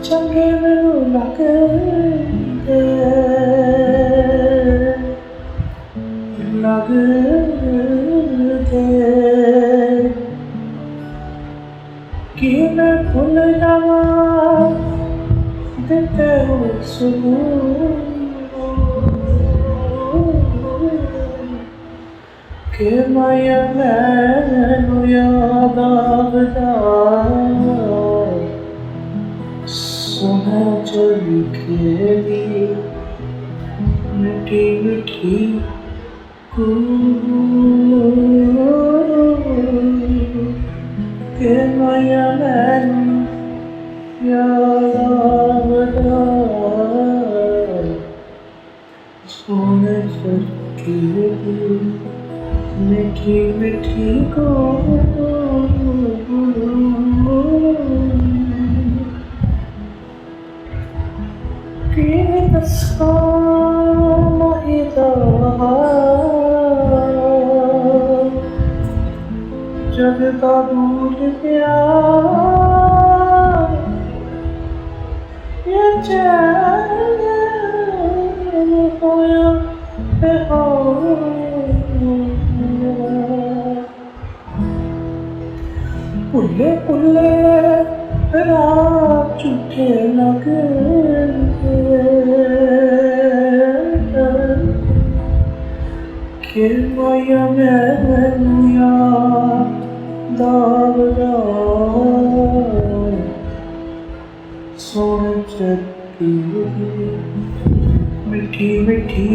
ਚੰਗੇ ਮੈਨੂੰ ਲੱਗਦੇ ਕਿ ਮੈਂ ਭੁੱਲ ਜਾਵਾਂ ਦਿੱਤੇ ਹੋਏ ਸਬੂਤ ਕਿ ਮਾਇਆ ਮੈਨੂੰ ਯਾਦ ਆਵਦਾ सोना जो लिखेली मिठी मिठी के माया मैनू याद आवदा सोना जो लिखेली मिठी मिठी जग का दूर प्यार ये चैन होया पुल्ले पुल्ले रात झूठे लगे कि माया मैनू याद आवदा सोने चक्की मिठी मिठी